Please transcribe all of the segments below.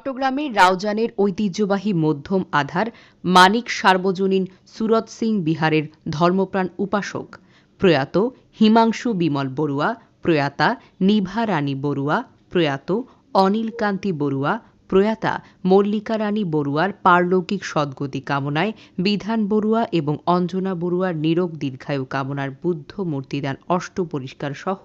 চট্টগ্রামের রাউজানের ঐতিহ্যবাহী মধ্যম আধার মানিক সার্বজনীন সুরত সিং বিহারের ধর্মপ্রাণ উপাসক প্রয়াত হিমাংশু বিমল বড়ুয়া, প্রয়াতা নিভা রানী বড়ুয়া, প্রয়াত অনিল কান্তি বড়ুয়া, প্রয়াতা মল্লিকা রানী বড়ুয়ার পারলৌকিক সদ্গতি কামনায় বিধান বড়ুয়া এবং অঞ্জনা বড়ুয়ার নিরোগ দীর্ঘায়ু কামনার বুদ্ধ মূর্তিদান অষ্টপরিষ্কার সহ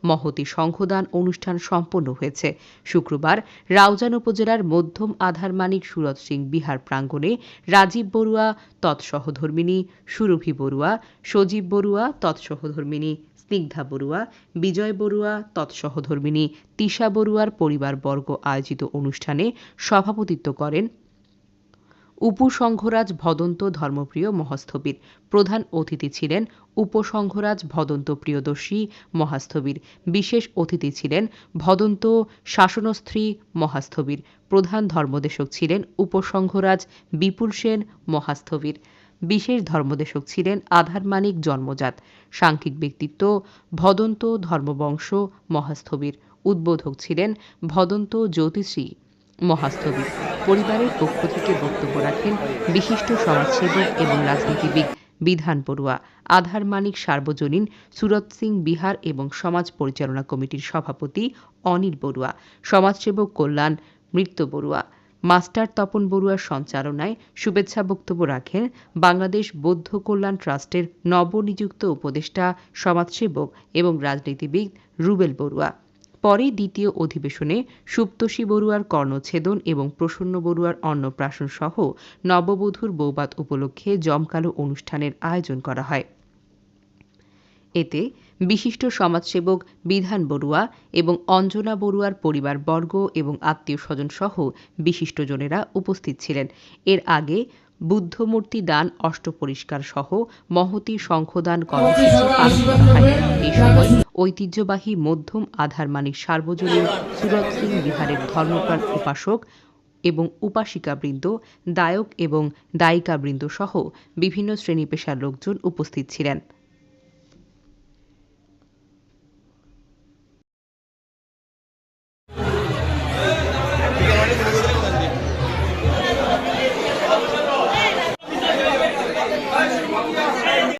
মহতী সংঘদান অনুষ্ঠান সম্পন্ন হয়েছে শুক্রবার রাউজান উপজেলার মধ্যম আধার মানিক সুরত সিং বিহার প্রাঙ্গণে রাজীব বড়ুয়া তৎসহধর্মিনী, সুরভি বড়ুয়া, সজীব বড়ুয়া তৎসহধর্মিনী, স্নিগ্ধা বড়ুয়া, বিজয় বড়ুয়া তৎসহধর্মিনী, তিশা বড়ুয়ার পরিবারবর্গ আয়োজিত অনুষ্ঠানে সভাপতিত্ব করেন উপসংঘরাজ ভদন্ত ধর্মপ্রিয় মহাস্থবির। প্রধান অতিথি ছিলেন উপসংঘরাজ ভদন্ত প্রিয়দর্শী মহাস্থবির। বিশেষ অতিথি ছিলেন ভদন্ত শাসনস্ত্রী মহাস্থবির। প্রধান ধর্মদেশক ছিলেন উপসংঘরাজ বিপুল সেন মহাস্থবির। বিশেষ ধর্মদেশক ছিলেন আধার মানিক জন্মজাত। সাংখ্যিক ব্যক্তিত্ব ভদন্ত ধর্মবংশ মহাস্থবির। উদ্বোধক ছিলেন ভদন্ত জ্যোতিষী মহাস্থবির। পরিবারের পক্ষ থেকে বক্তব্য রাখেন বিশিষ্ট সমাজসেবক এবং রাজনীতিবিদ বিধান বড়ুয়া, আধার মানিক সার্বজনীন সুরত সিং বিহার এবং সমাজ পরিচালনা কমিটির সভাপতি অনিল বড়ুয়া, সমাজসেবক কল্যাণ মৃত্য বড়ুয়া। মাস্টার তপন বড়ুয়ার সঞ্চালনায় শুভেচ্ছা বক্তব্য রাখেন বাংলাদেশ বৌদ্ধ কল্যাণ ট্রাস্টের নবনিযুক্ত উপদেষ্টা সমাজসেবক এবং রাজনীতিবিদ রুবেল বড়ুয়া। পরে দ্বিতীয় অধিবেশনে সুপ্তসী বড়ুয়ার কর্ণছেদন এবং প্রসন্ন বড়ুয়ার অন্নপ্রাশন সহ নববধূর বৌবাত উপলক্ষে জমকালো অনুষ্ঠানের আয়োজন করা হয়। এতে বিশিষ্ট সমাজসেবক বিধান বড়ুয়া এবং অঞ্জনা বড়ুয়ার পরিবারবর্গ এবং আত্মীয় স্বজন সহ বিশিষ্টজনেরা উপস্থিত ছিলেন। এর আগে বুদ্ধমূর্তি দান অষ্টপরিষ্কার সহ মহতী শঙ্খদান কর্মসূচি পালন করা হয়। এই সময় ঐতিহ্যবাহী মধ্যম আধার মানিক সার্বজনীন সুরত সিং বিহারের ধর্মপ্রাণ উপাসক এবং উপাসিকাবৃন্দ, দায়ক এবং দায়িকাবৃন্দ সহ বিভিন্ন শ্রেণী পেশার লোকজন উপস্থিত ছিলেন।